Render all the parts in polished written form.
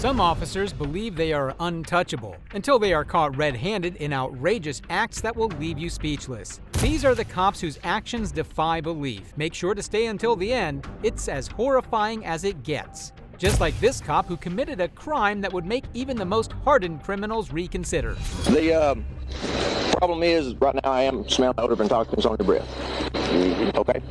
Some officers believe they are untouchable until they are caught red-handed in outrageous acts that will leave you speechless. These are the cops whose actions defy belief. Make sure to stay until the end. It's as horrifying as it gets. Just like this cop who committed a crime that would make even the most hardened criminals reconsider. The problem is, right now I am smelling odor of intoxicants on your breath. Okay?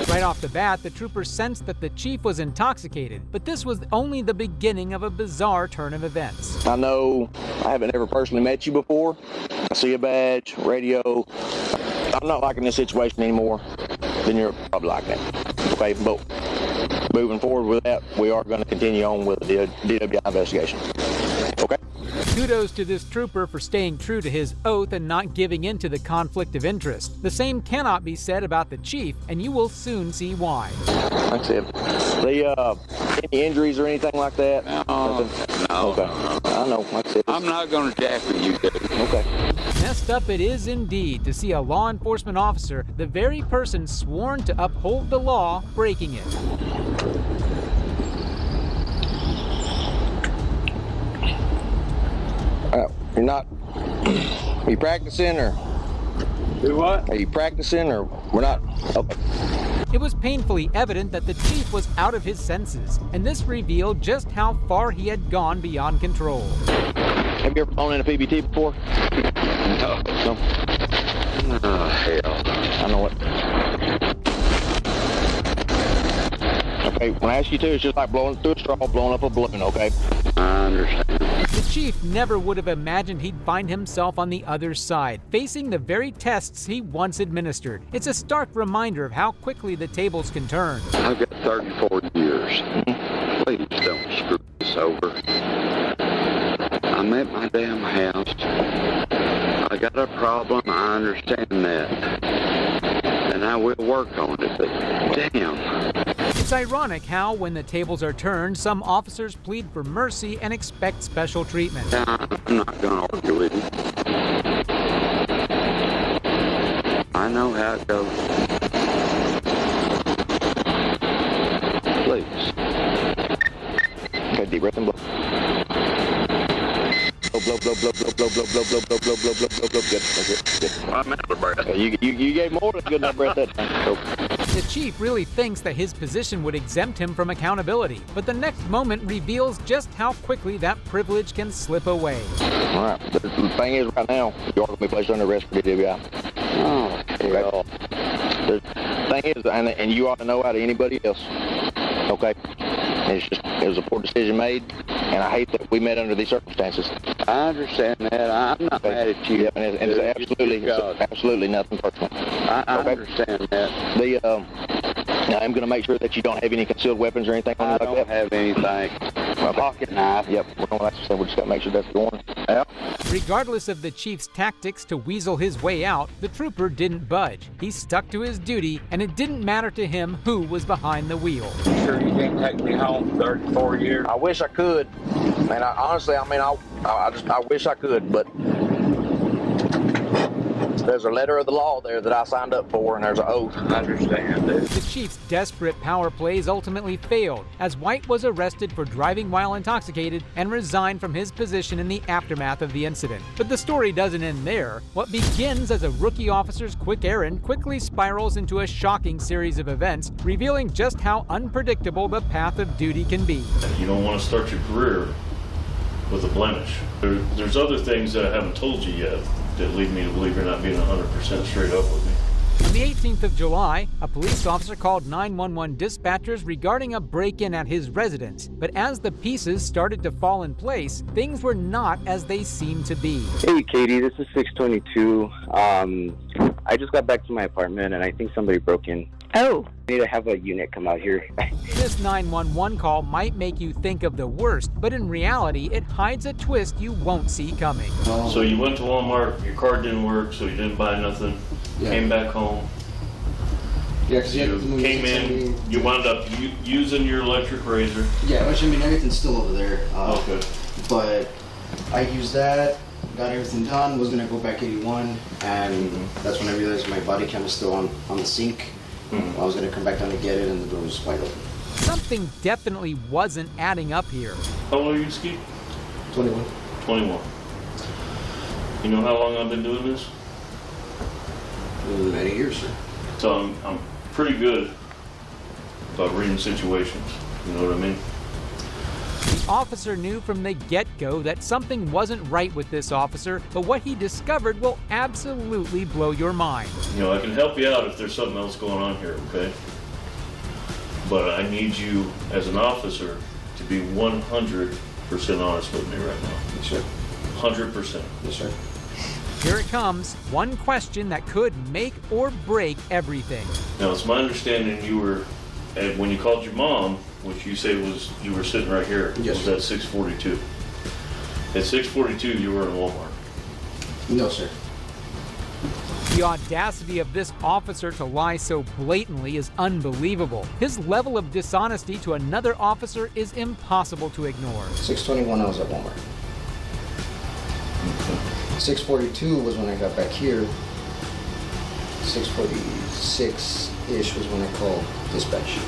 Right off the bat, the trooper sensed that the chief was intoxicated, but this was only the beginning of a bizarre turn of events. I know I haven't ever personally met you before. I see a badge, radio. I'm not liking this situation anymore. Then you're probably like that. Okay, but moving forward with that, we are going to continue on with the DWI investigation. Okay? Kudos to this trooper for staying true to his oath and not giving in to the conflict of interest. The same cannot be said about the chief, and you will soon see why. Like I said, any injuries or anything like that? No. Okay. I know. Like I said, I'm not going to jack with you, dude. Okay. Messed up it is indeed to see a law enforcement officer, the very person sworn to uphold the law, breaking it. You're not. Are you practicing or? Do what? Are you practicing or we're not? Okay. It was painfully evident that the chief was out of his senses, and this revealed just how far he had gone beyond control. Have you ever flown in a PBT before? No. No. Oh, hell. I know it. Okay, when I ask you to, it's just like blowing through a straw, blowing up a balloon, okay? I understand. The chief never would have imagined he'd find himself on the other side, facing the very tests he once administered. It's a stark reminder of how quickly the tables can turn. I've got 34 years. Please don't screw this over. I'm at my damn house. I got a problem, I understand that. And I will work on it, but damn. It's ironic how, when the tables are turned, some officers plead for mercy and expect special treatment. I'm not going to argue with you. I know how it goes. Please. Okay, deep breath and blow. Blow, blow, blow, blow, blow, blow, blow, blow, blow, blow, blow, blow, blow, blow. Good, that's it. Good. I'm out of breath. You gave more than good enough breath that time. So. The chief really thinks that his position would exempt him from accountability, but the next moment reveals just how quickly that privilege can slip away. All right, the thing is right now, you are going to be placed under arrest for DWI. Oh, hell. The thing is, and you ought to know out of anybody else, okay? It was a poor decision made, and I hate that we met under these circumstances. I understand that. I'm not mad at you. Yeah, and it's absolutely nothing personal. I understand that. I am going to make sure that you don't have any concealed weapons or anything on you like that. I don't have anything. A pocket knife. Yep, we're just got to make sure that's going out. Regardless of the chief's tactics to weasel his way out, the trooper didn't budge. He stuck to his duty, and it didn't matter to him who was behind the wheel. Sure you can't take me home 34 years? I wish I could. And honestly, I wish I could, but there's a letter of the law there that I signed up for, and there's an oath. I understand that. The chief's desperate power plays ultimately failed, as White was arrested for driving while intoxicated and resigned from his position in the aftermath of the incident. But the story doesn't end there. What begins as a rookie officer's quick errand quickly spirals into a shocking series of events, revealing just how unpredictable the path of duty can be. You don't want to start your career with a blemish. There's other things that I haven't told you yet that lead me to believe you're not being 100% straight up with me. On the 18th of July, a police officer called 911 dispatchers regarding a break-in at his residence. But as the pieces started to fall in place, things were not as they seemed to be. Hey, Katie, this is 622. I just got back to my apartment, and I think somebody broke in. Oh. I need to have a unit come out here. This 911 call might make you think of the worst, but in reality, it hides a twist you won't see coming. So you went to Walmart, your card didn't work, so you didn't buy nothing, came back home. Yeah, because you came in, you wound up using your electric razor. Yeah, which I mean, everything's still over there. Okay. But I used that, got everything done, was going to go back 81, and that's when I realized my body cam was still on the sink. I was going to come back down to get it, and the door was wide open. Something definitely wasn't adding up here. How old are you, Ski? 21. 21. You know how long I've been doing this? Many years, sir. So I'm pretty good about reading situations. You know what I mean? The officer knew from the get-go that something wasn't right with this officer, but what he discovered will absolutely blow your mind. You know, I can help you out if there's something else going on here, okay? But I need you, as an officer, to be 100% honest with me right now. Yes, sir. 100%. Yes, sir. Here it comes, one question that could make or break everything. Now, it's my understanding you were, when you called your mom, which you say was, you were sitting right here, Yes, was sir. at 642. At 642, you were in Walmart. No, sir. The audacity of this officer to lie so blatantly is unbelievable. His level of dishonesty to another officer is impossible to ignore. 6:21, I was at Walmart. 6:42 was when I got back here. 6:46-ish was when I called dispatch.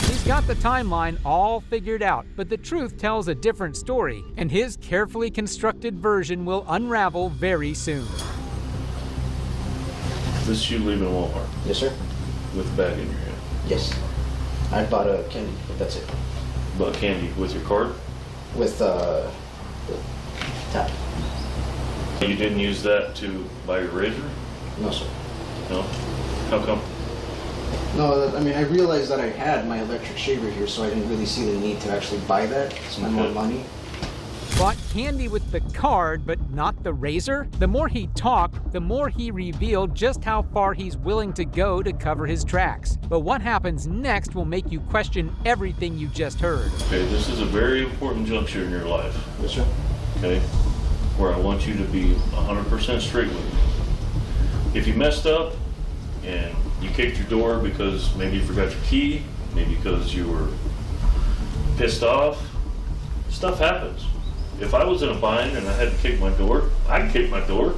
He's got the timeline all figured out, but the truth tells a different story, and his carefully constructed version will unravel very soon. This is you leaving Walmart Yes, sir. with a bag in your hand. Yes. I bought a candy, but that's it. Bought candy with your card. With tap. You didn't use that to buy your razor? No, sir. No? How come? No, I mean, I realized that I had my electric shaver here, so I didn't really see the need to actually buy that, spend more Okay. money. Bought candy with the card, but not the razor? The more he talked, the more he revealed just how far he's willing to go to cover his tracks. But what happens next will make you question everything you just heard. Okay, this is a very important juncture in your life, Yes, sir. okay? Where I want you to be 100% straight with me. If you messed up and you kicked your door because maybe you forgot your key, maybe because you were pissed off, stuff happens. If I was in a bind and I had to kick my door, I'd kick my door.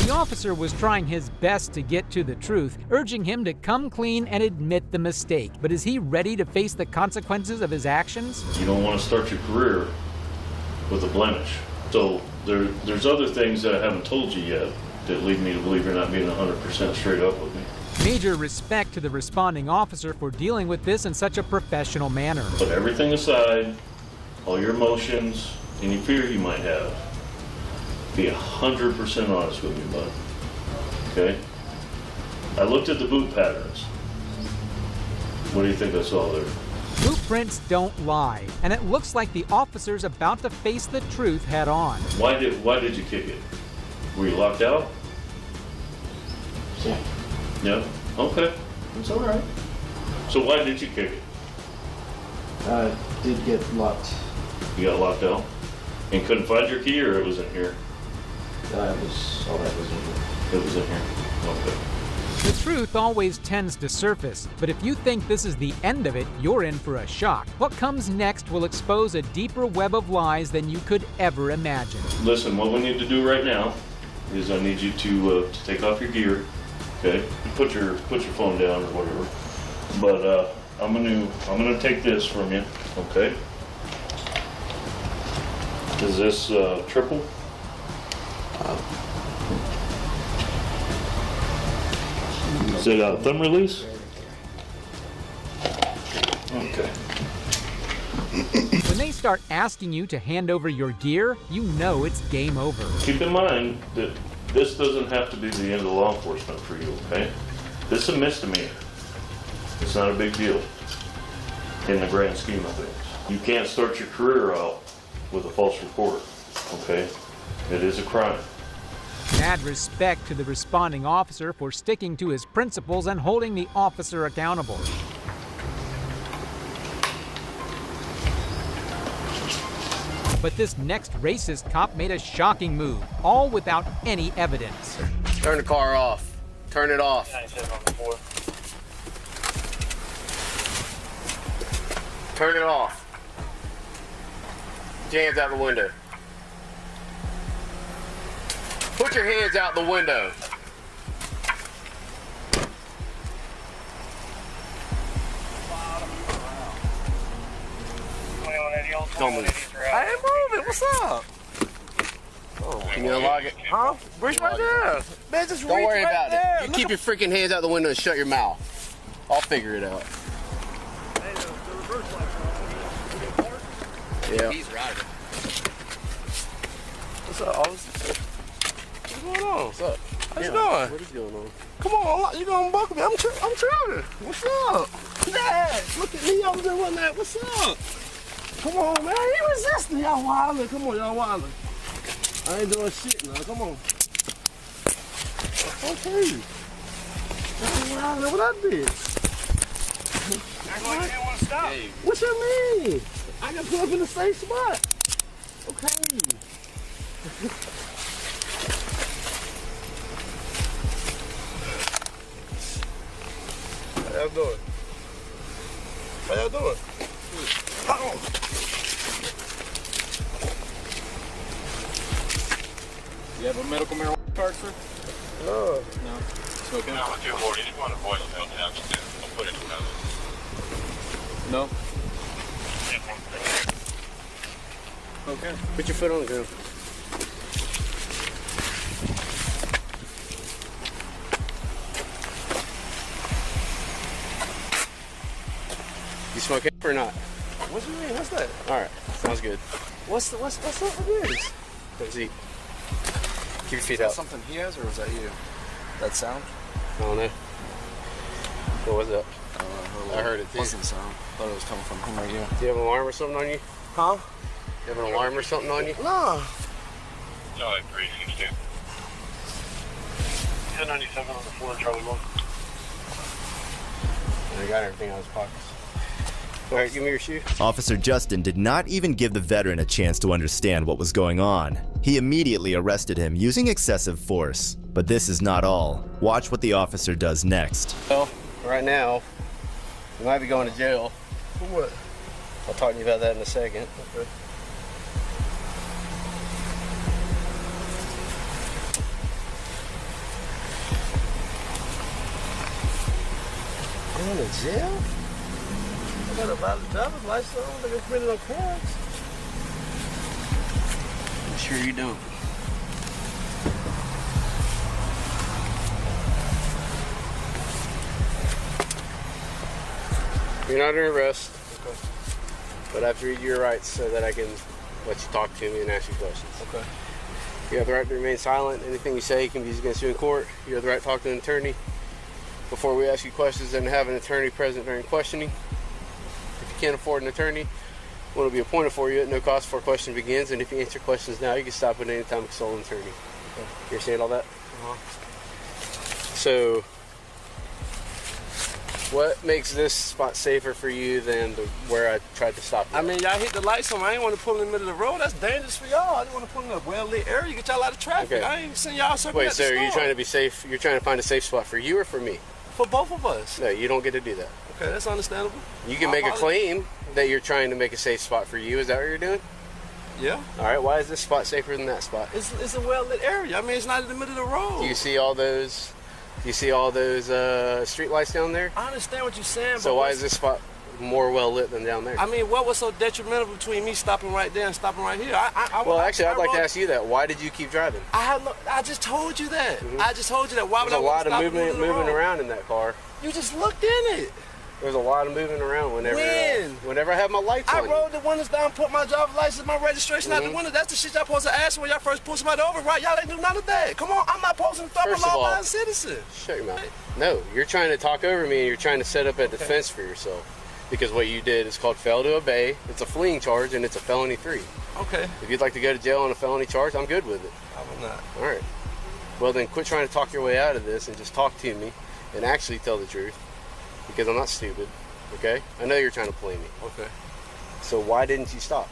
The officer was trying his best to get to the truth, urging him to come clean and admit the mistake. But is he ready to face the consequences of his actions? You don't want to start your career with a blemish. So there's other things that I haven't told you yet that lead me to believe you're not being 100% straight up with me. Major respect to the responding officer for dealing with this in such a professional manner. Put everything aside, all your emotions, any fear you might have. Be 100% honest with me, bud. Okay? I looked at the boot patterns. What do you think I saw there? Blueprints don't lie, and it looks like the officer's about to face the truth head on. Why did you kick it? Were you locked out? Yeah. Yeah? Okay. It's all right. So why did you kick it? Did get locked. You got locked out? And couldn't find your key, or it was in here? It was all that was in here. It was in here. Okay. The truth always tends to surface, but if you think this is the end of it, you're in for a shock. What comes next will expose a deeper web of lies than you could ever imagine. Listen, what we need to do right now is I need you to take off your gear, okay? Put your phone down or whatever. But I'm gonna take this from you, okay? Is this triple? Is it a thumb release? Okay. When they start asking you to hand over your gear, you know it's game over. Keep in mind that this doesn't have to be the end of law enforcement for you, okay? This is a misdemeanor. It's not a big deal in the grand scheme of things. You can't start your career out with a false report, okay? It is a crime. Mad respect to the responding officer for sticking to his principles and holding the officer accountable. But this next racist cop made a shocking move, all without any evidence. Turn the car off. Turn it off. Turn it off. Put your hands out the window. Put your hands out the window. Don't move. I ain't moving. What's up? Can you unlock it? Huh? Reach right there. Man, just Don't reach worry right about there. it. You keep your freaking hands out the window and shut your mouth. I'll figure it out. Yeah. He's right. What's up, officer? What's going on? What's up? How you doing? What is going on? Come on, you gonna buckle me? I'm trying. What's up? Dad, look at me over there with that. What's up? Come on, man. He resisting. Y'all wildin'. Come on, y'all wildin'. I ain't doing shit now. Come on. Okay. Y'all wildin' with that bitch. Act like you want to stop. Hey. What you mean? I got put up in the safe spot. Okay. How y'all doing? How y'all doing? Oh. You have a medical marijuana card, sir? No. Smoking? No, 240. Just want a voicemail text too. I'll put it in the No? Okay. Put your foot on the ground. You smoke hemp or not? What you mean? What's that? All right. Sounds good. What's up with this? Let's see. Keep your feet Is that out. something he has, or was that you? That sound? I don't know. What was that? I heard it too. Wasn't sound. Thought it was coming from him or you. Do you have an alarm or something on you? Huh? You have an alarm or something on you? No. Charlie 362. 1097 on the floor, Charlie 1. I got everything out of his pockets. All right, give me your shoe. Officer Justin did not even give the veteran a chance to understand what was going on. He immediately arrested him using excessive force. But this is not all. Watch what the officer does next. Well, right now, you might be going to jail. For what? I'll talk to you about that in a second. Okay. Going to jail? I got a valid driver's license. I don't think it's printed on cards. I'm sure you don't. You're not under arrest, Okay. but I have to read your rights so that I can let you talk to me and ask you questions. Okay. You have the right to remain silent. Anything you say can be used against you in court. You have the right to talk to an attorney before we ask you questions and have an attorney present during questioning. If you can't afford an attorney, one will be appointed for you at no cost before question begins. And if you answer questions now, you can stop at any time to consult an attorney. Okay. You understand all that? Uh-huh. So, what makes this spot safer for you than where I tried to stop you? I mean, y'all hit the lights on. I ain't want to pull in the middle of the road. That's dangerous for y'all. I didn't want to pull in a well-lit area. You get y'all out of traffic. Okay. I ain't seen y'all something Wait, at so the are you store. trying to be safe? You're trying to find a safe spot for you or for me? For both of us. No, you don't get to do that. Okay, that's understandable. You can make a claim that you're trying to make a safe spot for you. Is that what you're doing? Yeah. All right. Why is this spot safer than that spot? It's a well-lit area. I mean, it's not in the middle of the road. Do you see all those? Street lights down there? I understand what you're saying. So but why is this spot more well lit than down there? I mean, what was so detrimental between me stopping right there and stopping right here? Well, actually, I'd like to ask you that. Why did you keep driving? I just told you that. I just told you that. Why would There's I a want lot to of stop moving around in that car. You just looked in it. There's a lot of moving around whenever I have my lights I on. rolled the windows down, put my driver's license, my registration out the window. That's the shit y'all supposed to ask when y'all first pull somebody over, right? Y'all ain't do none of that. Come on, I'm not supposed to stop a First of all, law-abiding citizen. Shut your mouth. No, you're trying to talk over me and you're trying to set up a defense for yourself. Because what you did is called fail to obey. It's a fleeing charge and it's a felony 3. Okay. If you'd like to go to jail on a felony charge, I'm good with it. I will not. All right. Well, then quit trying to talk your way out of this and just talk to me and actually tell the truth. Because I'm not stupid. Okay? I know you're trying to play me. Okay. So why didn't you stop?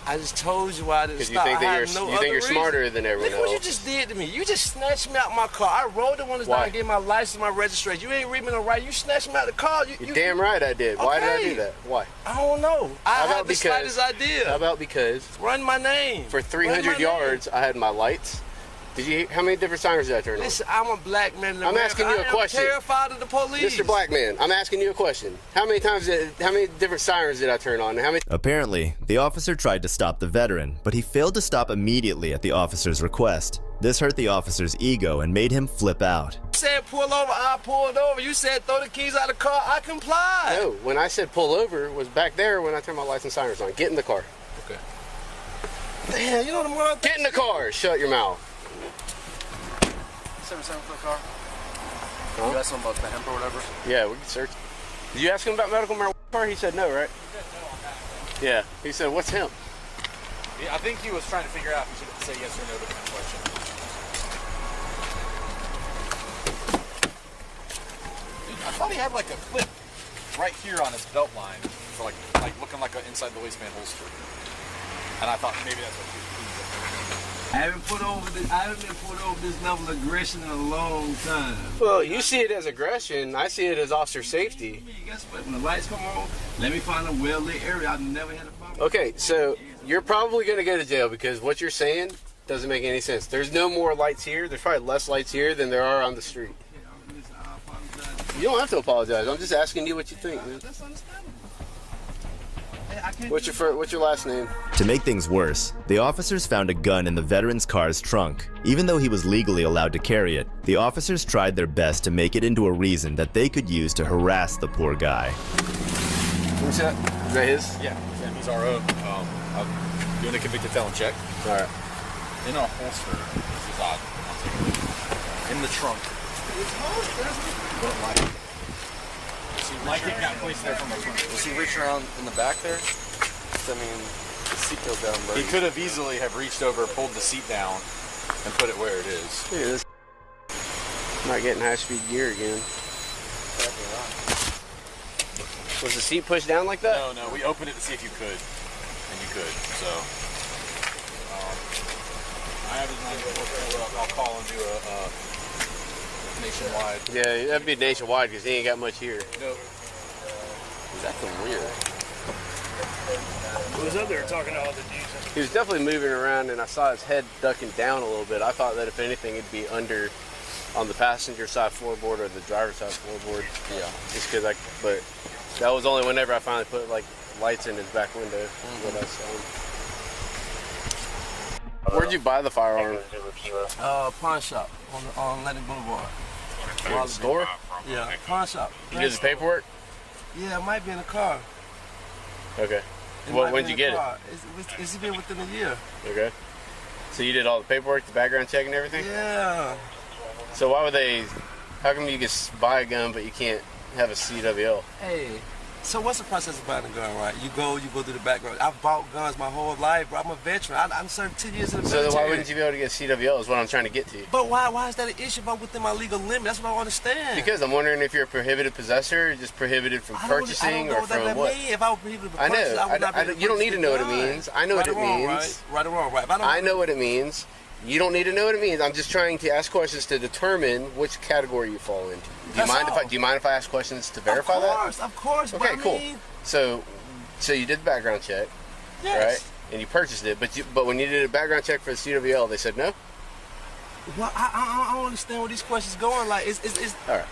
I just told you why I didn't Because you stop. think I that had you're no you think other you're smarter than everyone Look what you else. just did to me. You just snatched me out my car. I rolled the windows down Why? and gave my license, my registration. You ain't read me no right. You snatched me out the car. You're damn right I did. Why did I do that? Why? I don't know. I had the slightest idea. How about because Run my name. for 300 yards I had my lights. How many different sirens did I turn on? Listen, I'm a black man in I'm America. asking you a question. I'm terrified of the police. Mr. Black Man, I'm asking you a question. How many different sirens did I turn on? How many? Apparently, the officer tried to stop the veteran, but he failed to stop immediately at the officer's request. This hurt the officer's ego and made him flip out. You said pull over, I pulled over. You said throw the keys out of the car, I complied. No, when I said pull over was back there when I turned my lights and sirens on. Get in the car. Okay. Damn, you know the more. Get in the car. Shut your mouth. 77 for the car? Huh? You asked him about the hemp or whatever? Yeah, we can search. Did you ask him about medical marijuana car? He said no, right? He said no on that. Yeah, he said, what's hemp? Yeah, I think he was trying to figure out if he should say yes or no to that question. I thought he had like a clip right here on his belt line for like looking like an inside the waistband holster. And I thought maybe that's what he was doing. I haven't been put over this level of aggression in a long time. Well, you see it as aggression. I see it as officer safety. Guess what? When the lights come on, let me find a well-lit area. I've never had a problem. Okay, so you're probably going to go to jail because what you're saying doesn't make any sense. There's no more lights here. There's probably less lights here than there are on the street. You don't have to apologize. I'm just asking you what you think, man. That's understandable. What's your last name? To make things worse, the officers found a gun in the veteran's car's trunk. Even though he was legally allowed to carry it, the officers tried their best to make it into a reason that they could use to harass the poor guy. What's that? Is that his? Yeah, he's our own. I'm doing a convicted felon check. All right. In a holster. This is odd. In the trunk. Don't like it. Like it got placed there from the front. Was he reaching around in the back there? I mean, the seat goes down. He could have easily have reached over, pulled the seat down, and put it where it is. Look at this. Not getting high-speed gear again. Was the seat pushed down like that? No. We opened it to see if you could, and you could. So I have his 944. I'll call and do a nationwide. Yeah, that'd be nationwide because he ain't got much here. Nope. He's acting weird. He was up there talking to all the dudes. He was definitely moving around, and I saw his head ducking down a little bit. I thought that if anything, it'd be under on the passenger side floorboard or the driver's side floorboard. Yeah. Just because but that was only whenever I finally put like lights in his back window. What I saw. Where'd you buy the firearm? Pawn shop on Atlantic Boulevard. Store? Yeah, pawn shop. You did the paperwork? Yeah, it might be in the car. Okay. When'd you get it? It's been within a year. Okay. So you did all the paperwork, the background check and everything? Yeah. So how come you can buy a gun but you can't have a CWL? Hey, so what's the process of buying a gun, right? You go through the background. I've bought guns my whole life, bro. I'm a veteran. I'm served 10 years in the military. So then why wouldn't you be able to get CWL is what I'm trying to get to. But why is that an issue if I'm within my legal limit? That's what I don't understand. Because I'm wondering if you're a prohibited possessor or just prohibited from purchasing or from what? If I was prohibited from purchasing, I know. You don't need to know what it means. I know what it means. Right or wrong, right? I know what it means. You don't need to know what it means. I'm just trying to ask questions to determine which category you fall into. Do you mind if I ask questions to verify that? Of course. Okay, cool. So you did the background check, right? And you purchased it, but when you did a background check for the CWL, they said no? Well, I don't understand where these questions going. Like, it's all right.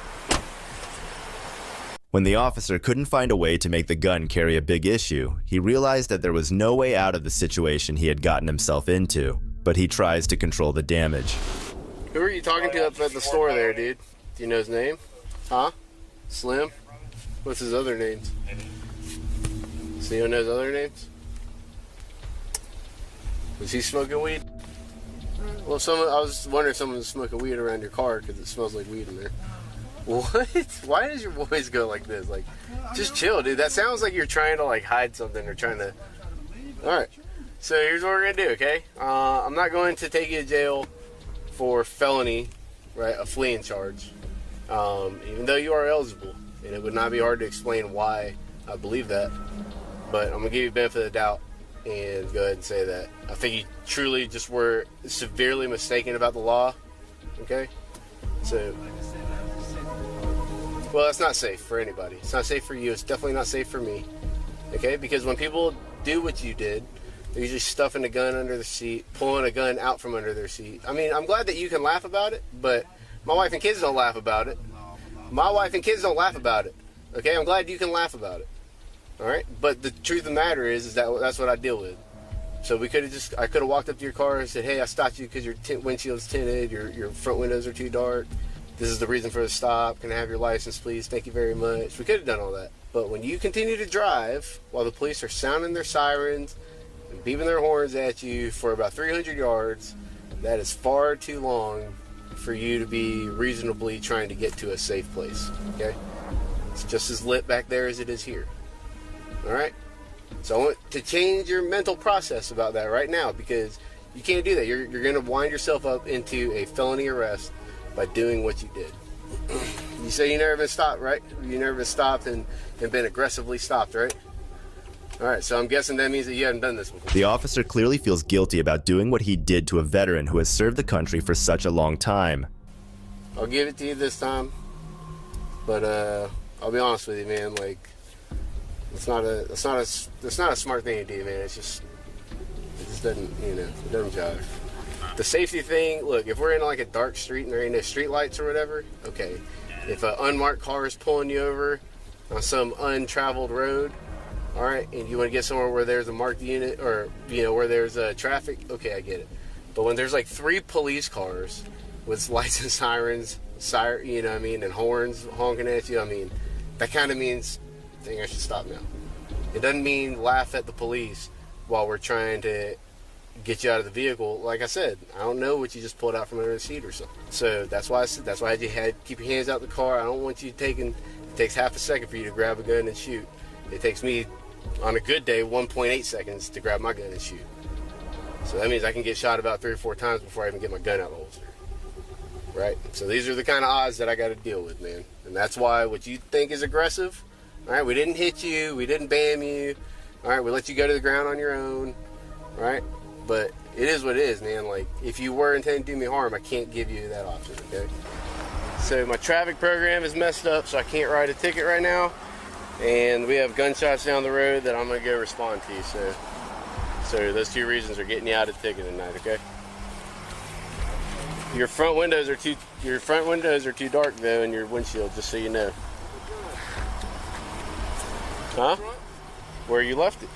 When the officer couldn't find a way to make the gun carry a big issue, he realized that there was no way out of the situation he had gotten himself into, but he tries to control the damage. Who are you talking to up at the store there, dude? Do you know his name? Huh? Slim? What's his other names? So you don't know his other names? Was he smoking weed? Well, I was wondering if someone was smoking weed around your car because it smells like weed in there. What? Why does your voice go like this? Like, just chill, dude. That sounds like you're trying to like hide something or trying to. All right. So here's what we're gonna do, okay? I'm not going to take you to jail for felony, right? A fleeing charge, even though you are eligible, and it would not be hard to explain why I believe that. But I'm gonna give you the benefit of the doubt and go ahead and say that I think you truly just were severely mistaken about the law. Okay, so. Well, it's not safe for anybody. It's not safe for you. It's definitely not safe for me. Okay? Because when people do what you did, They're usually stuffing a gun under the seat, pulling a gun out from under their seat. I mean, I'm glad that you can laugh about it, but my wife and kids don't laugh about it. My wife and kids don't laugh about it. Okay, I'm glad you can laugh about it. All right, but the truth of the matter is that that's what I deal with. So I could have walked up to your car and said, hey, I stopped you because your windshield's tinted, your front windows are too dark. This is the reason for the stop. Can I have your license, please? Thank you very much. We could have done all that. But when you continue to drive while the police are sounding their sirens and beeping their horns at you for about 300 yards, that is far too long for you to be reasonably trying to get to a safe place, okay? It's just as lit back there as it is here, all right? So I want to change your mental process about that right now, because you can't do that. You're going to wind yourself up into a felony arrest by doing what you did. You say you never been stopped, right? You never been stopped and been aggressively stopped, right? All right, so I'm guessing that means that you haven't done this before. The officer clearly feels guilty about doing what he did to a veteran who has served the country for such a long time. I'll give it to you this time, but I'll be honest with you, man. Like, it's not a smart thing to do, man. It just doesn't, it doesn't jive. The safety thing, look, if we're in like a dark street and there ain't no street lights or whatever, okay. If an unmarked car is pulling you over on some untraveled road, all right, and you want to get somewhere where there's a marked unit or, where there's traffic, okay, I get it. But when there's like 3 police cars with lights and sirens, and horns honking at you, that kind of means, I think I should stop now. It doesn't mean laugh at the police while we're trying to get you out of the vehicle. Like I said, I don't know what you just pulled out from under the seat or something. So that's why I had you keep your hands out the car. I don't want you it takes half a second for you to grab a gun and shoot. It takes me, on a good day, 1.8 seconds to grab my gun and shoot. So that means I can get shot about 3 or 4 times before I even get my gun out of the holster. Right? So these are the kind of odds that I got to deal with, man. And that's why what you think is aggressive, all right, we didn't hit you, we didn't bam you, all right, we let you go to the ground on your own, all right? But it is what it is, man. Like, if you were intending to do me harm, I can't give you that option, okay? So my traffic program is messed up, so I can't write a ticket right now. And we have gunshots down the road that I'm going to go respond to. So those 2 reasons are getting you out of the ticket tonight, okay? Your front windows are too dark though, in your windshield, just so you know. Huh? Where you left it.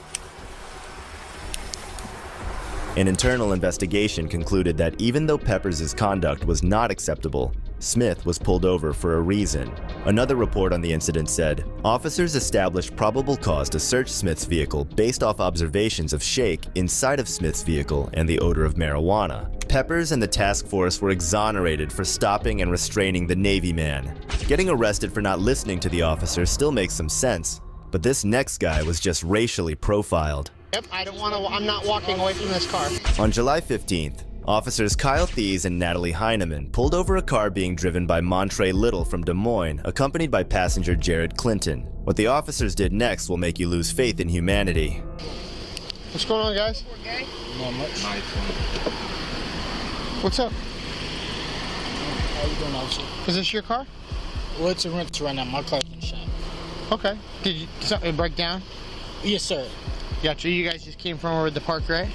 An internal investigation concluded that even though Peppers' conduct was not acceptable, Smith was pulled over for a reason. Another report on the incident said, officers established probable cause to search Smith's vehicle based off observations of shake inside of Smith's vehicle and the odor of marijuana. Peppers and the task force were exonerated for stopping and restraining the Navy man. Getting arrested for not listening to the officer still makes some sense, but this next guy was just racially profiled. Yep, I'm not walking away from this car. On July 15th, officers Kyle Thies and Natalie Heineman pulled over a car being driven by Montre Little from Des Moines, accompanied by passenger Jared Clinton. What the officers did next will make you lose faith in humanity. What's going on, guys? Not much. What's up? How you doing, officer? Is this your car? Well, it's a rental right now. My car's in the shop. Okay. Did something break down? Yes, sir. Gotcha. You guys just came from over the park, right?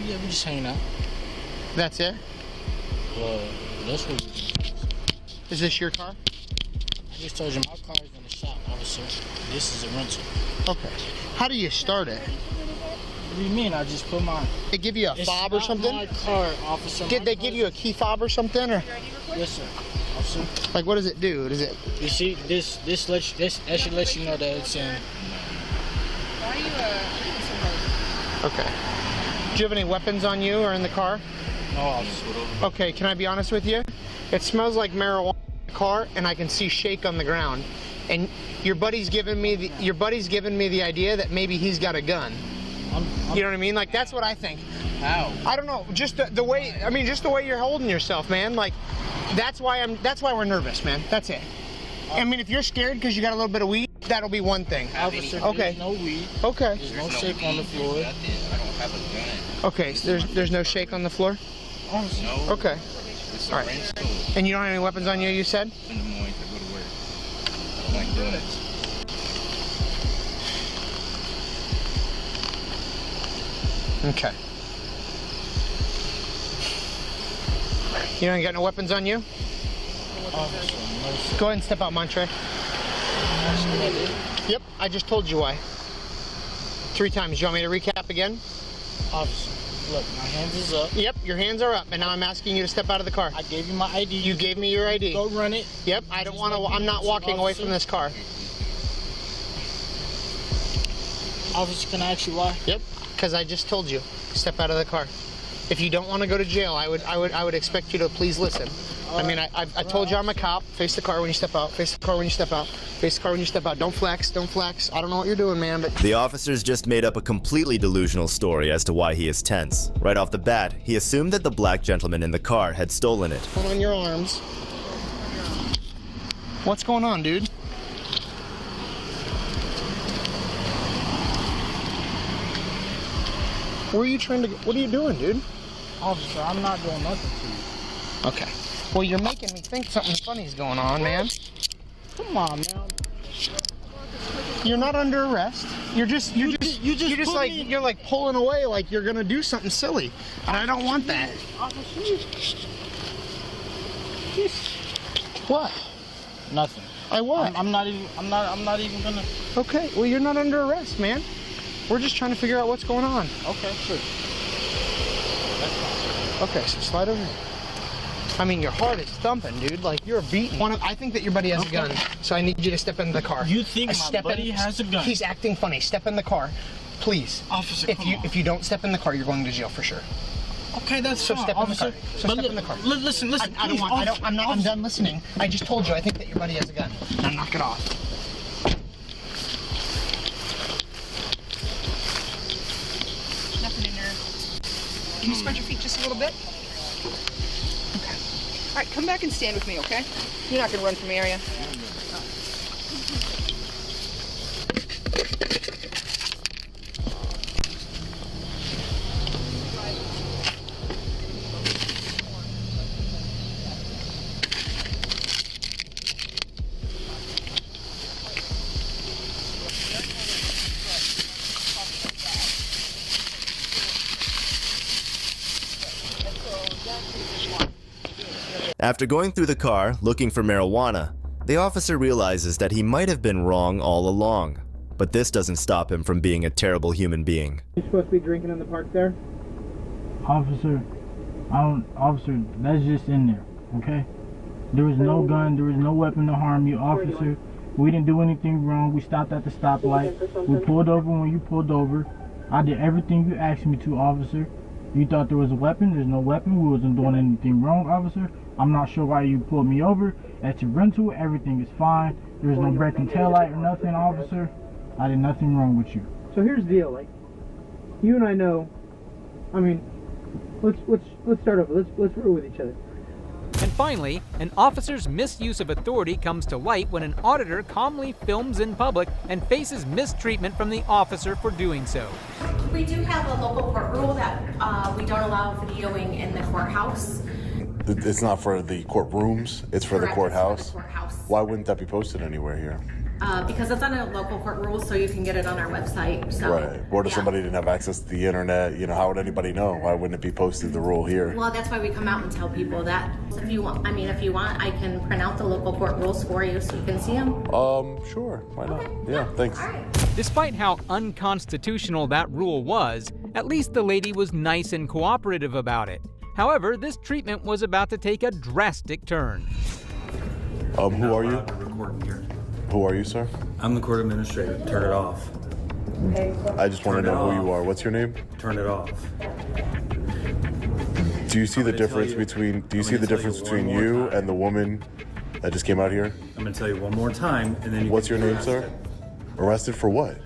Yeah, we just hanging out. That's it? Well, that's what we do. Is this your car? I just told you my car's in the shop, officer. This is a rental. Okay. How do you start it? What do you mean? I just put my... They give you a fob or something? It's not my car, officer. Did they give you a key fob or something? Or? Yes, sir. Officer. Like, what does it do? Does it... You see, this should let you know that it's in... Okay. Do you have any weapons on you or in the car? No, officer. Okay, can I be honest with you? It smells like marijuana in the car, and I can see shake on the ground. And your buddy's giving me the idea that maybe he's got a gun. You know what I mean? Like, that's what I think. How? I don't know. Just the way. I mean, just the way you're holding yourself, man. Like, that's why we're nervous, man. That's it. I mean, if you're scared because you got a little bit of weed, that'll be one thing. Officer, okay. There's no weed. Okay. There's no shake on the floor. Okay. So there's no shake on the floor. No. Okay. All right. And you don't have any weapons on you, you said? In the morning to go to work. I don't like doing it. Okay. You ain't got no weapons on you? Go ahead and step out, Montre. Yep, I just told you why. 3 times. You want me to recap again? Officer, look, my hands is up. Yep, your hands are up, and now I'm asking you to step out of the car. I gave you my ID. You gave me your ID. Go run it. Yep, I don't want to. I'm not walking away from this car. Officer, can I ask you why? Yep, because I just told you, step out of the car. If you don't want to go to jail, I would expect you to please listen. I mean, I told you I'm a cop. Face the car when you step out. Face the car when you step out. Face the car when you step out. Don't flex. Don't flex. I don't know what you're doing, man, but... The officers just made up a completely delusional story as to why he is tense. Right off the bat, he assumed that the black gentleman in the car had stolen it. Hold on your arms. What's going on, dude? Where are you trying to... What are you doing, dude? Officer, I'm not doing nothing to you. Okay. Well, you're making me think something funny's going on, man. Come on, man. You're not under arrest. You're just like me... you're like pulling away like you're gonna do something silly, and I don't want that. What? Nothing. What? I'm not even gonna. Okay. Well, you're not under arrest, man. We're just trying to figure out what's going on. Okay, sure. Okay, so slide over here. I mean, your heart is thumping, dude. Like, you're beating. I think that your buddy has a gun, so I need you to step into the car. You think my buddy has a gun? He's acting funny. Step in the car, please. Officer, if you don't step in the car, you're going to jail for sure. Okay, that's fine, step officer. in the car. So step in the car. Listen. I'm done listening. I just told you. I think that your buddy has a gun. Now knock it off. Nothing in there. Can you spread your feet just a little bit? Okay. All right, come back and stand with me, okay? You're not going to run from the area. After going through the car, looking for marijuana, the officer realizes that he might have been wrong all along. But this doesn't stop him from being a terrible human being. You're supposed to be drinking in the park there? Officer, officer, that's just in there, okay? There was no gun, there was no weapon to harm you, officer. We didn't do anything wrong. We stopped at the stoplight. We pulled over when you pulled over. I did everything you asked me to, officer. You thought there was a weapon. There's no weapon. We wasn't doing anything wrong, officer. I'm not sure why you pulled me over. At your rental, everything is fine. There's no breaking taillight or nothing, officer. I did nothing wrong with you. So here's the deal, like, you and I know, I mean, let's start over. Let's roll with each other. And finally, an officer's misuse of authority comes to light when an auditor calmly films in public and faces mistreatment from the officer for doing so. We do have a local court rule that we don't allow videoing in the courthouse. It's not for the courtrooms, it's for the courthouse. Why wouldn't that be posted anywhere here? Because it's on a local court rule, so you can get it on our website. So, right. What if somebody didn't have access to the internet? You know, how would anybody know? Why wouldn't it be posted, the rule here? Well, that's why we come out and tell people that. So if you want, I can print out the local court rules for you so you can see them. Sure. Why not? Yeah, thanks. All right. Despite how unconstitutional that rule was, at least the lady was nice and cooperative about it. However, this treatment was about to take a drastic turn. Who are you? Who are you, sir? I'm the court administrator. Turn it off. I just want to know who you are. What's your name? Turn it off. Do you see the difference between you and the woman that just came out here? I'm going to tell you one more time, and then What's your name, sir? Arrested for what?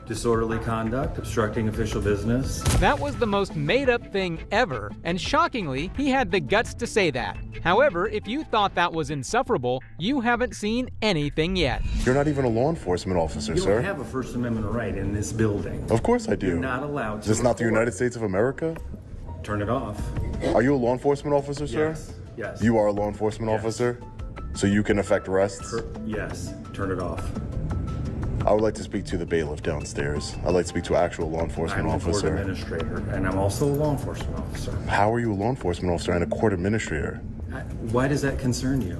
Disorderly conduct, obstructing official business. That was the most made-up thing ever, and shockingly, he had the guts to say that. However, if you thought that was insufferable, you haven't seen anything yet. You're not even a law enforcement officer, You sir. don't have a First Amendment right in this building. Of course I do. You're not allowed to. Is this not the United States of America? Turn it off. Are you a law enforcement officer, sir? Yes. Yes. You are a law enforcement officer? So you can effect arrests? Yes. Turn it off. I would like to speak to the bailiff downstairs. I'd like to speak to an actual law enforcement I'm a court officer. administrator, and I'm also a law enforcement officer. How are you a law enforcement officer and a court administrator? Why does that concern you?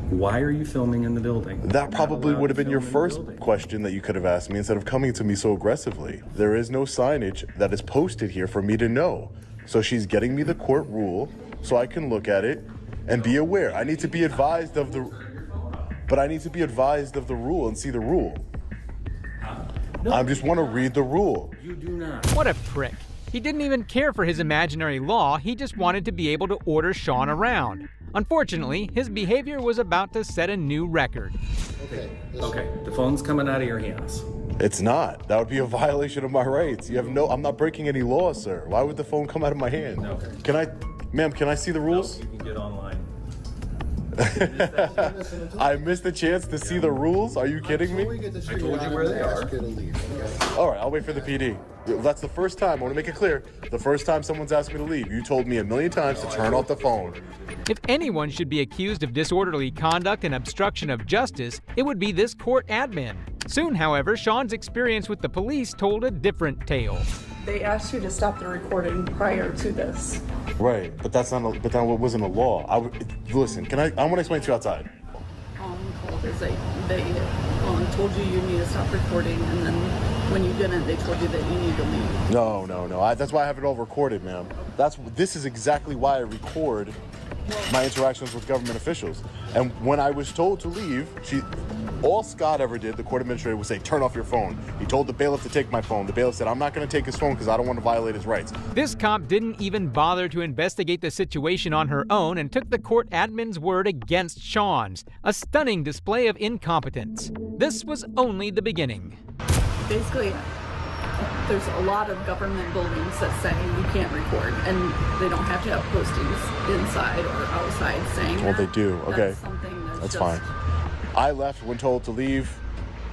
Why are you filming in the building? That probably would have been your first question that you could have asked me instead of coming to me so aggressively. There is no signage that is posted here for me to know. So she's getting me the court rule so I can look at it and be aware. I need to be advised of the rule and see the rule. I just want to read the rule. You do not. What a prick. He didn't even care for his imaginary law, he just wanted to be able to order Sean around. Unfortunately, his behavior was about to set a new record. Okay, the phone's coming out of your hands. It's not. That would be a violation of my rights. I'm not breaking any law, sir. Why would the phone come out of my hand? Okay. Ma'am, can I see the rules? No, you can get online. I missed the chance to see the rules? Are you kidding me? I told you where they are. All right, I'll wait for the PD. That's the first time. I want to make it clear. The first time someone's asked me to leave. You told me a million times to turn off the phone. If anyone should be accused of disorderly conduct and obstruction of justice, it would be this court admin. Soon, however, Sean's experience with the police told a different tale. They asked you to stop the recording prior to this. Right, but that wasn't a law. Listen, I want to explain to you outside. They told you you need to stop recording, and then when you didn't, they told you that you need to leave. No. That's why I have it all recorded, ma'am. This is exactly why I record my interactions with government officials. And when I was told to leave, all Scott ever did, the court administrator, would say, turn off your phone. He told the bailiff to take my phone. The bailiff said, I'm not going to take his phone because I don't want to violate his rights. This cop didn't even bother to investigate the situation on her own and took the court admin's word against Sean's, a stunning display of incompetence. This was only the beginning. Basically, there's a lot of government buildings that say you can't record, and they don't have to have postings inside or outside saying Well, that. they do. Okay, That's fine. I left when told to leave.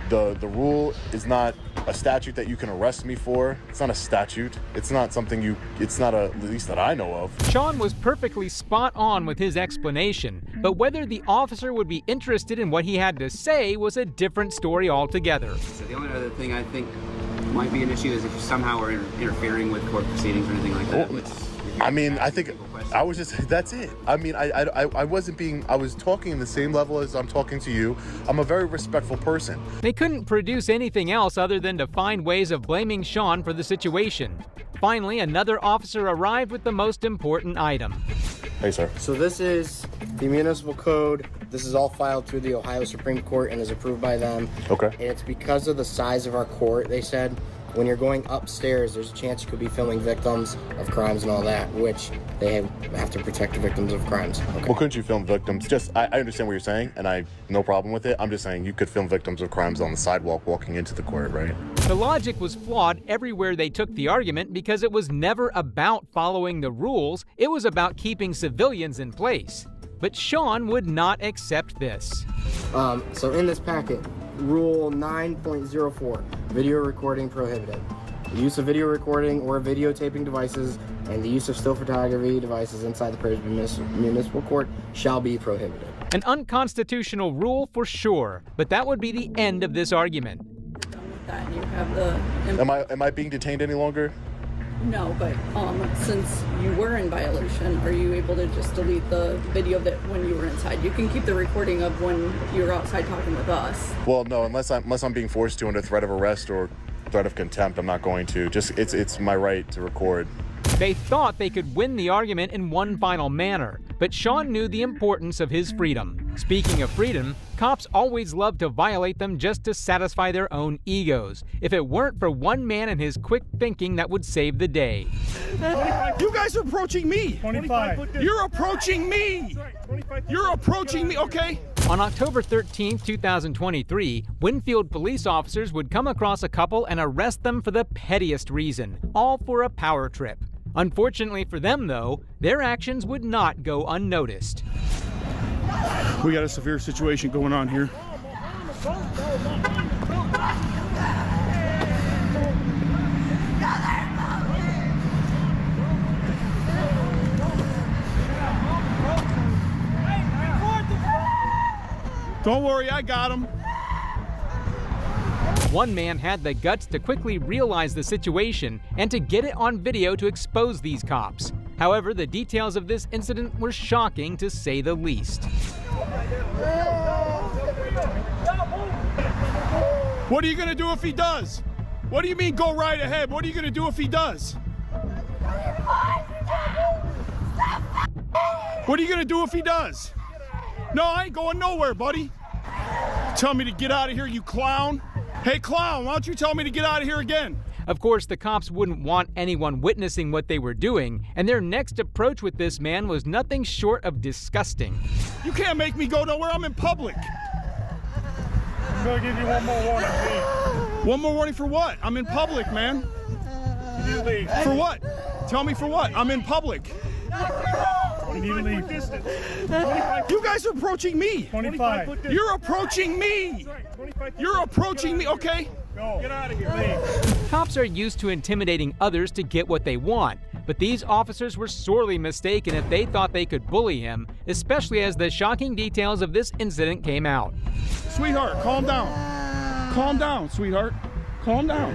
The rule is not a statute that you can arrest me for. It's not a statute. It's not something it's not at least that I know of. Sean was perfectly spot on with his explanation, but whether the officer would be interested in what he had to say was a different story altogether. So the only other thing I think might be an issue is if you somehow are interfering with court proceedings or anything like that. I think I was just, that's it. I was talking in the same level as I'm talking to you. I'm a very respectful person. They couldn't produce anything else other than to find ways of blaming Sean for the situation. Finally, another officer arrived with the most important item. Hey, sir. So this is the municipal code. This is all filed through the Ohio Supreme Court and is approved by them. Okay. And it's because of the size of our court, they said, when you're going upstairs, there's a chance you could be filming victims of crimes and all that, which they have to protect the victims of crimes. Okay. Well, couldn't you film victims? I understand what you're saying, and I no problem with it. I'm just saying you could film victims of crimes on the sidewalk walking into the court, right? The logic was flawed everywhere they took the argument because it was never about following the rules, it was about keeping civilians in place. But Sean would not accept this. So in this packet, Rule 9.04, video recording prohibited. The use of video recording or videotaping devices and the use of still photography devices inside the Perrysburg Municipal Court shall be prohibited. An unconstitutional rule for sure, but that would be the end of this argument. That you have the. Am I being detained any longer? No, but since you were in violation, are you able to just delete the video that when you were inside? You can keep the recording of when you were outside talking with us. Well, no, unless I'm being forced to under threat of arrest or threat of contempt, I'm not going to. Just it's my right to record. They thought they could win the argument in one final manner, but Sean knew the importance of his freedom. Speaking of freedom, cops always love to violate them just to satisfy their own egos. If it weren't for one man and his quick thinking that would save the day. You guys are approaching me. 25. You're approaching me. You're approaching me, okay? On October 13, 2023, Winfield police officers would come across a couple and arrest them for the pettiest reason, all for a power trip. Unfortunately for them, though, their actions would not go unnoticed. We got a severe situation going on here. Don't worry, I got him. One man had the guts to quickly realize the situation and to get it on video to expose these cops. However, the details of this incident were shocking to say the least. What are you gonna do if he does? What do you mean go right ahead? What are you gonna do if he does? What are you gonna do if he does? No, I ain't going nowhere, buddy. Tell me to get out of here, you clown. Hey, clown, why don't you tell me to get out of here again? Of course, the cops wouldn't want anyone witnessing what they were doing, and their next approach with this man was nothing short of disgusting. You can't make me go nowhere, I'm in public. I'm gonna give you one more warning, please. One more warning for what? I'm in public, man. You leave. For what? Tell me for what? I'm in public. You need to leave. You guys are approaching me. 25. You're approaching me. You're approaching me, okay? Go. Get out of here. Leave. Cops are used to intimidating others to get what they want, but these officers were sorely mistaken if they thought they could bully him, especially as the shocking details of this incident came out. Sweetheart, calm down. Calm down, sweetheart. Calm down.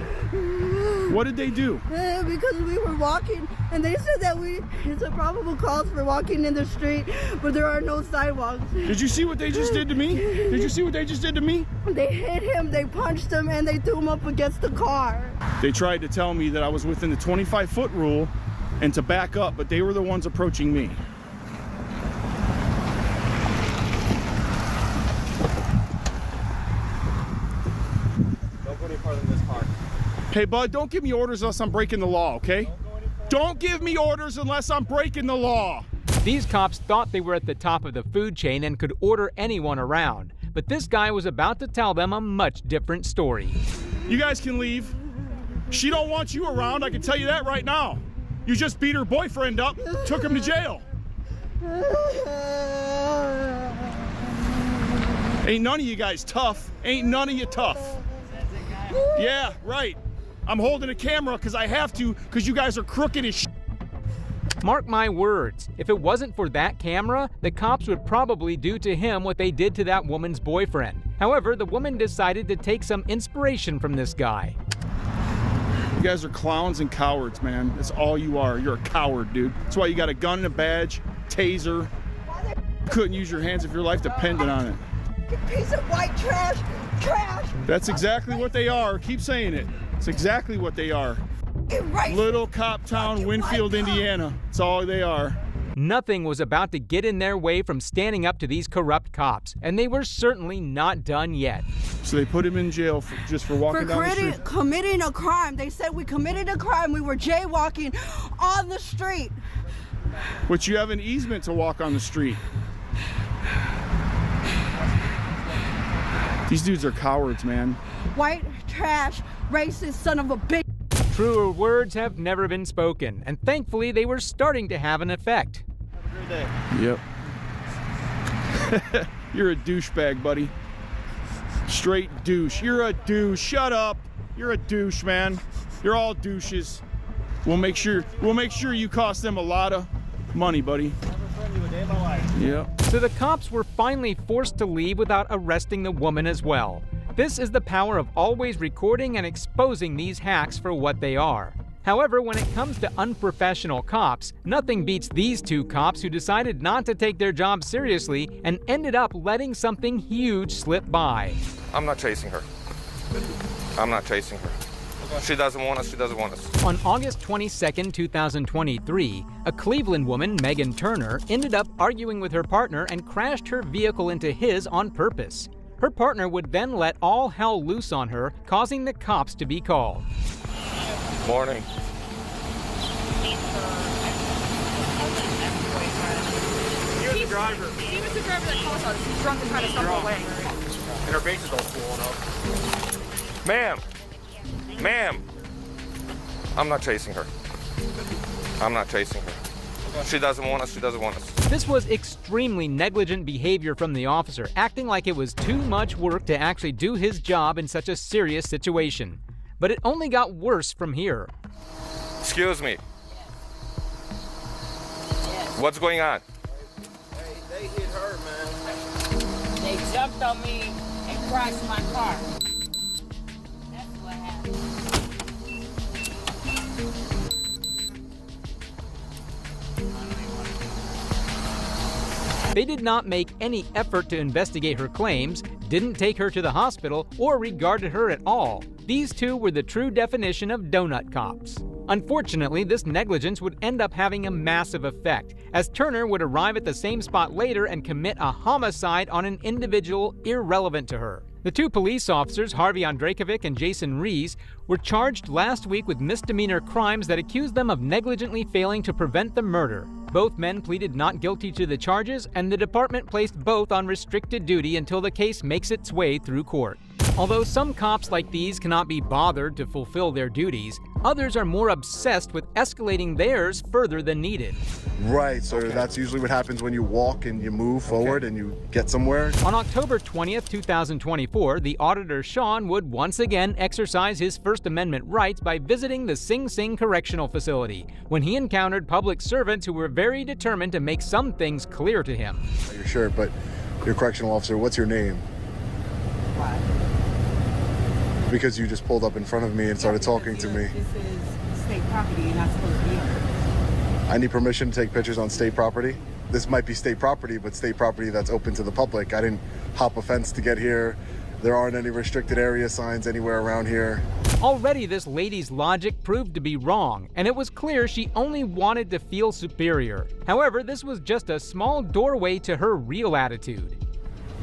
What did they do? Because we were walking, and they said that it's a probable cause for walking in the street, but there are no sidewalks. Did you see what they just did to me? Did you see what they just did to me? They hit him, they punched him, and they threw him up against the car. They tried to tell me that I was within the 25-foot rule and to back up, but they were the ones approaching me. Don't go any farther than this car. Hey, bud, don't give me orders unless I'm breaking the law, okay? Don't give me orders unless I'm breaking the law. These cops thought they were at the top of the food chain and could order anyone around, but this guy was about to tell them a much different story. You guys can leave. She don't want you around, I can tell you that right now. You just beat her boyfriend up, took him to jail. Ain't none of you guys tough. Ain't none of you tough. Yeah, right. I'm holding a camera because I have to, because you guys are crooked as shit. Mark my words, if it wasn't for that camera, the cops would probably do to him what they did to that woman's boyfriend. However, the woman decided to take some inspiration from this guy. You guys are clowns and cowards, man. That's all you are. You're a coward, dude. That's why you got a gun and a badge, taser. You couldn't use your hands if your life depended on it. You piece of white trash! Trash! That's exactly what they are. Keep saying it. It's exactly what they are. Little cop town, Winfield, Indiana. That's all they are. Nothing was about to get in their way from standing up to these corrupt cops, and they were certainly not done yet. So they put him in jail just for walking down the street? Committing a crime. They said we committed a crime. We were jaywalking on the street. But you have an easement to walk on the street. These dudes are cowards, man. White trash, racist son of a bitch. Truer words have never been spoken, and thankfully they were starting to have an effect. Have a great day. Yep. You're a douchebag, buddy. Straight douche. You're a douche. Shut up. You're a douche, man. You're all douches. We'll make sure you cost them a lot of money, buddy. Yep. So the cops were finally forced to leave without arresting the woman as well. This is the power of always recording and exposing these hacks for what they are. However, when it comes to unprofessional cops, nothing beats these two cops who decided not to take their job seriously and ended up letting something huge slip by. I'm not chasing her. I'm not chasing her. She doesn't want us, she doesn't want us. On August 22, 2023, a Cleveland woman, Megan Turner, ended up arguing with her partner and crashed her vehicle into his on purpose. Her partner would then let all hell loose on her, causing the cops to be called. Morning. He was the driver that caused us. He's drunk and trying to stumble away. And her face is all swollen up. Ma'am, I'm not chasing her. I'm not chasing her. She doesn't want us, she doesn't want us. This was extremely negligent behavior from the officer, acting like it was too much work to actually do his job in such a serious situation. But it only got worse from here. Excuse me. What's going on? They hit her, man. They jumped on me and crashed my car. They did not make any effort to investigate her claims, didn't take her to the hospital, or regarded her at all. These two were the true definition of donut cops. Unfortunately, this negligence would end up having a massive effect, as Turner would arrive at the same spot later and commit a homicide on an individual irrelevant to her. The two police officers, Harvey Andrakovic and Jason Rees, were charged last week with misdemeanor crimes that accused them of negligently failing to prevent the murder. Both men pleaded not guilty to the charges, and the department placed both on restricted duty until the case makes its way through court. Although some cops like these cannot be bothered to fulfill their duties, others are more obsessed with escalating theirs further than needed. Right, so that's usually what happens when you walk and you move forward and you get somewhere. On October 20th, 2024, the auditor Sean would once again exercise his First Amendment rights by visiting the Sing Sing Correctional Facility, when he encountered public servants who were very determined to make some things clear to him. You're sure, but you're a correctional officer. What's your name? Why? Because you just pulled up in front of me and started talking to me. This is state property. You're not supposed to be here. I need permission to take pictures on state property. This might be state property, but state property that's open to the public. I didn't hop a fence to get here. There aren't any restricted area signs anywhere around here. Already this lady's logic proved to be wrong, and it was clear she only wanted to feel superior. However, this was just a small doorway to her real attitude.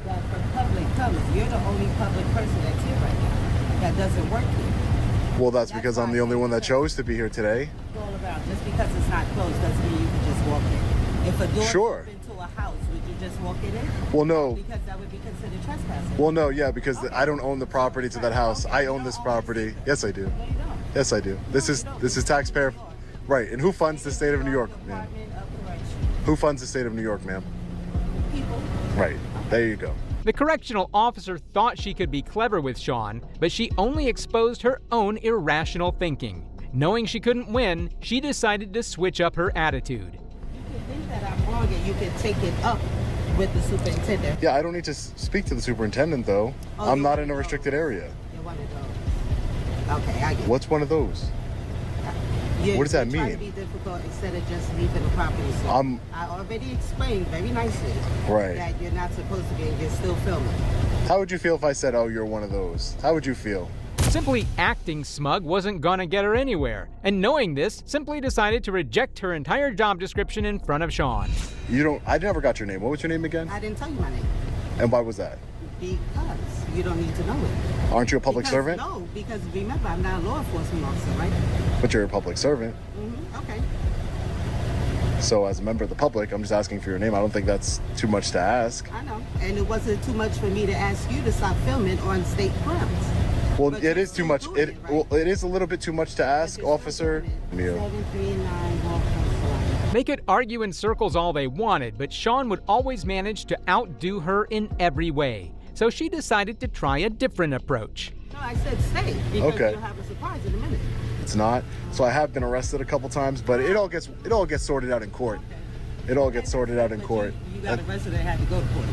That for public colors, you're the only public person that's here right now. That doesn't work here. Well, that's because I'm the only one that chose to be here today. All about just because it's not closed doesn't mean you can just walk in. If a door Sure. opened to a house, would you just walk in it? Well, no. Because that would be considered trespassing. Well, no, yeah, because I don't own the property to that house. I own this property. Yes, I do. Yes, I do. This is taxpayer. Right, and who funds the state of New York, ma'am? Who funds the state of New York, ma'am? People. Right, there you go. The correctional officer thought she could be clever with Sean, but she only exposed her own irrational thinking. Knowing she couldn't win, she decided to switch up her attitude. You can think that I'm wrong and you can take it up with the superintendent. Yeah, I don't need to speak to the superintendent, though. I'm not in a restricted area. You're one of those. Okay, I get it. What's one of those? What does that You're trying to mean? be difficult instead of just leaving the property. So I already explained very nicely that you're not supposed to be and you're still filming. How would you feel if I said, oh, you're one of those? How would you feel? Simply acting smug wasn't gonna get her anywhere, and knowing this, simply decided to reject her entire job description in front of Sean. I never got your name. What was your name again? I didn't tell you my name. And why was that? Because you don't need to know it. Aren't you a public servant? No, because remember, I'm not a law enforcement officer, right? But you're a public servant. Okay. So as a member of the public, I'm just asking for your name. I don't think that's too much to ask. I know. And it wasn't too much for me to ask you to stop filming on state grounds. Well, it is too much. Well, it is a little bit too much to ask, officer. You. 739 Walker. They could argue in circles all they wanted, but Sean would always manage to outdo her in every way. So she decided to try a different approach. No, I said stay because you'll have a surprise in a minute. It's not. So I have been arrested a couple times, but it all gets sorted out in court. It all gets sorted out in court. You got arrested and had to go to court.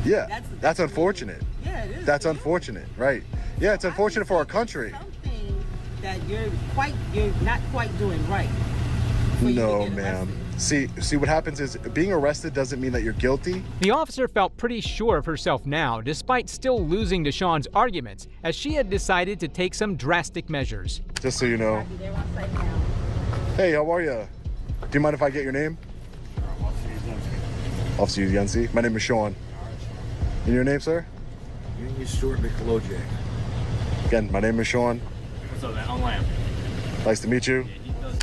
Yeah, that's unfortunate. Yeah, it is. That's unfortunate, right? Yeah, it's unfortunate for our country. Something that you're not quite doing right. No, ma'am. See, what happens is being arrested doesn't mean that you're guilty. The officer felt pretty sure of herself now, despite still losing to Sean's arguments, as she had decided to take some drastic measures. Just so you know. Hey, how are you? Do you mind if I get your name? Officer Yensi. My name is Sean. And your name, sir? Stuart McLojak. Again, my name is Sean. What's up, man? I'm Lamb. Nice to meet you.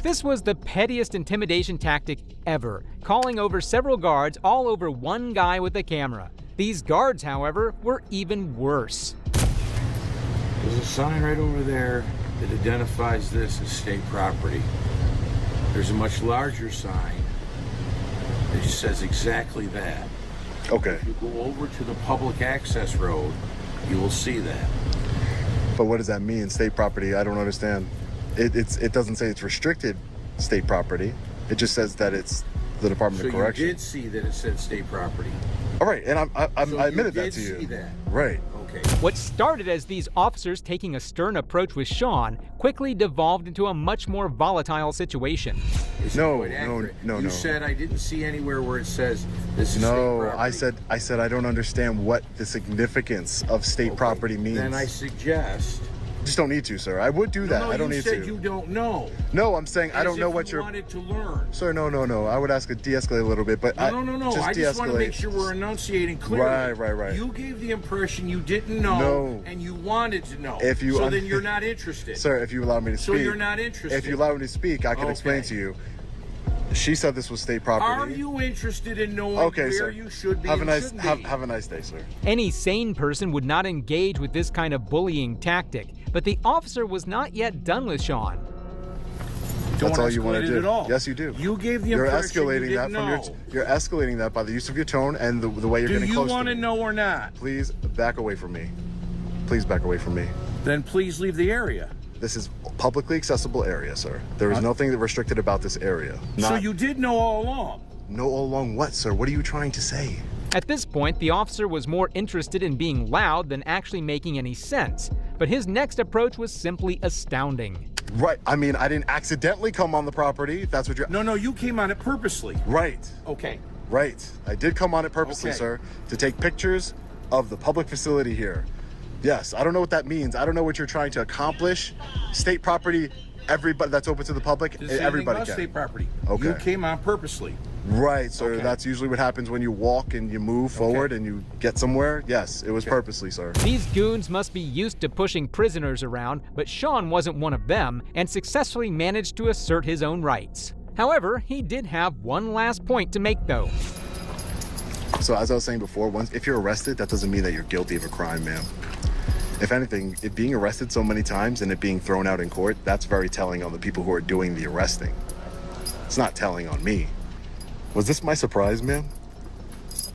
This was the pettiest intimidation tactic ever, calling over several guards all over one guy with a camera. These guards, however, were even worse. There's a sign right over there that identifies this as state property. There's a much larger sign that just says exactly that. Okay. If you go over to the public access road, you will see that. But what does that mean, state property? I don't understand. It doesn't say it's restricted state property. It just says that it's the Department of Corrections. So you did see that it said state property. All right, and I admitted that to you. You did see that. Right. Okay. What started as these officers taking a stern approach with Sean quickly devolved into a much more volatile situation. No. You said I didn't see anywhere where it says this is state property. I said I don't understand what the significance of state property means. Then I suggest. Just don't need to, sir. I would do that. No, I don't you need said to. you don't know. No, I'm saying I As don't know if what you you're. wanted to learn. Sir, no. I would ask to de-escalate a little bit, but No. Just I just want to make sure we're enunciating clearly. Right. You gave the impression you didn't know, and you wanted to know. So then you're not interested. Sir, if you allow me to speak. So you're not interested. If you allow me to speak, I can explain to you. She said this was state property. Are you interested in knowing where you should be have and shouldn't be? Have a nice day, sir. Any sane person would not engage with this kind of bullying tactic, but the officer was not yet done with Sean. That's all you want to do. At all. Yes, you do. You gave the You're impression escalating you that didn't from know. you're escalating that by the use of your tone and the way you're getting close to me. Do you want to know or not? Please back away from me. Please back away from me. Then please leave the area. This is publicly accessible area, sir. There is nothing that restricted about this area. So you did know all along? Know all along what, sir? What are you trying to say? At this point, the officer was more interested in being loud than actually making any sense, but his next approach was simply astounding. Right. I mean, I didn't accidentally come on the property, if that's what you're... No, you came on it purposely. Right. Okay. Right. I did come on it purposely, sir, to take pictures of the public facility here. Yes, I don't know what that means. I don't know what you're trying to accomplish. State property, everybody that's open to the public, everybody can. State property. Okay. You came on purposely. Right, sir. That's usually what happens when you walk and you move forward and you get somewhere. Yes, it was purposely, sir. These goons must be used to pushing prisoners around, but Sean wasn't one of them and successfully managed to assert his own rights. However, he did have one last point to make, though. So as I was saying before, if you're arrested, that doesn't mean that you're guilty of a crime, ma'am. If anything, it being arrested so many times and it being thrown out in court, that's very telling on the people who are doing the arresting. It's not telling on me. Was this my surprise, ma'am?